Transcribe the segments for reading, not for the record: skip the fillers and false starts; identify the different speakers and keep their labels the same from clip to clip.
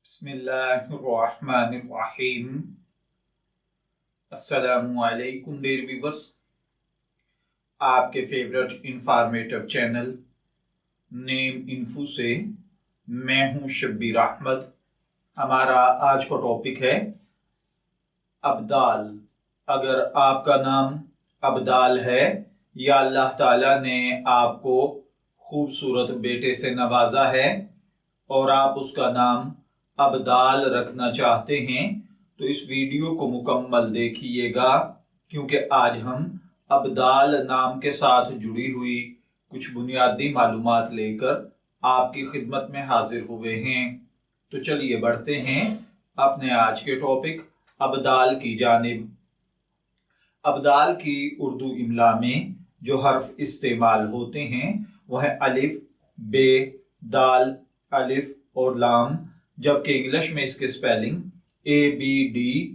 Speaker 1: बिस्मिल्लाहिर्रहमानिर्रहीम। अस्सलामु अलैकुम डियर व्यूअर्स। आपके favourite informative channel name info से मैं हूं शब्बीर अहमद। हमारा आज का टॉपिक है अब्दाल। अगर आपका नाम अब्दाल है या अल्लाह ताला ने आपको खूबसूरत बेटे से नवाजा है और आप उसका नाम अब्दाल रखना चाहते हैं तो इस वीडियो को मुकम्मल देखिएगा, क्योंकि आज हम अब्दाल नाम के साथ जुड़ी हुई कुछ बुनियादी मालूमात लेकर आपकी खिदमत में हाजिर हुए हैं। तो चलिए बढ़ते हैं अपने आज के टॉपिक अब्दाल की जानिब। अब्दाल की उर्दू इमला में जो हर्फ इस्तेमाल होते हैं वह है अलिफ, बे, दाल, अलिफ और लाम, जबकि इंग्लिश में इसके स्पेलिंग ABDAAL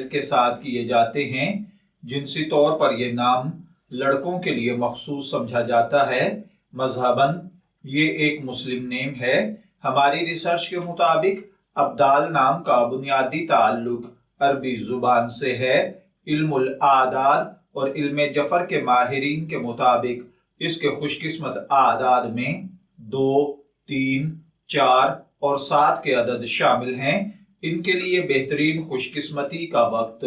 Speaker 1: के साथ किए जाते हैं। जिनसी तौर पर यह नाम लड़कों के लिए मखसूस समझा जाता है। मजहबन ये एक मुस्लिम नेम है। हमारी रिसर्च के मुताबिक अब्दाल नाम का बुनियादी ताल्लुक अरबी जुबान से है। इल्मुल आदाद और इल्मे जफर के माहिरीन के मुताबिक इसके खुशकिस्मत आदाद में 2, 3, 4 और 7 के अदद शामिल हैं। इनके लिए बेहतरीन खुशकिस्मती का वक्त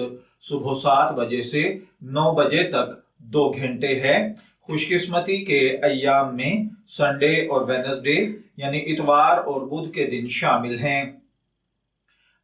Speaker 1: सुबह 7 बजे से 9 बजे तक 2 घंटे है। खुशकिस्मती के अय्याम में संडे और वेडनेसडे यानी इतवार और बुध के दिन शामिल हैं।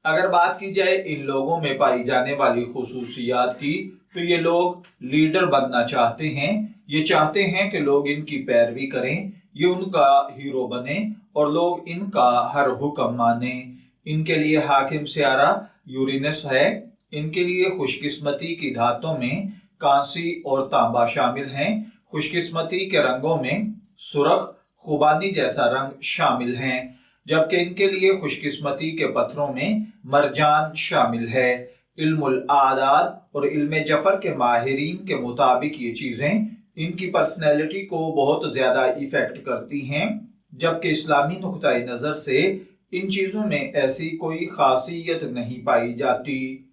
Speaker 1: अगर बात की जाए इन लोगों में पाई जाने वाली खुसूसियात की, तो ये लोग लीडर बनना चाहते हैं। ये चाहते हैं कि लोग इनकी पैरवी करें, ये उनका हीरो बने और लोग इनका हर हुक्म माने। इनके लिए हाकिम सियारा यूरेनस है। इनके लिए खुशकिस्मती की धातों में कांसी और तांबा शामिल हैं। खुशकिस्मती के रंगों में सुर्ख, खुबानी जैसा रंग शामिल हैं, जबकि इनके लिए खुशकिस्मती के पत्थरों में मरजान शामिल है। इल्मुल आदाद और इल्मे जफर के माहिरीन के मुताबिक ये चीजें इनकी पर्सनैलिटी को बहुत ज्यादा इफेक्ट करती हैं, जबकि इस्लामी नुक्ता नजर से इन चीजों में ऐसी कोई खासियत नहीं पाई जाती।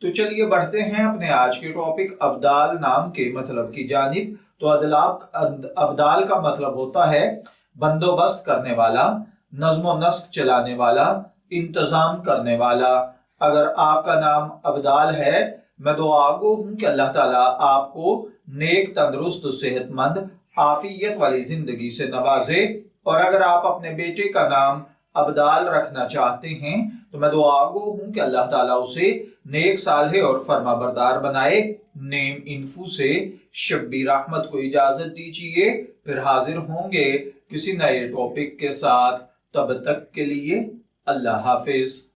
Speaker 1: तो चलिए बढ़ते हैं अपने आज के टॉपिक अब्दाल नाम के मतलब की जानिब। तो अब्दाल का मतलब होता है बंदोबस्त करने वाला, नज्म नस्क चलाने वाला, इंतजाम करने वाला। अगर आपका नाम अब्दाल है, मैं दुआ गो हूं कि अल्लाह ताला आपको नेक, तंदुरुस्त, सेहतमंद, आफियत वाली जिंदगी से नवाजे। और अगर आप अपने बेटे का नाम अब्दाल रखना चाहते हैं तो मैं दुआ गो हूं कि अल्लाह ताला उसे नेक, सालेह और फर्माबरदार बनाए। नेम इन्फो से शब्बीर अहमद को इजाजत दीजिए, फिर हाजिर होंगे किसी नए टॉपिक के साथ। तब तक के लिए अल्लाह हाफिज।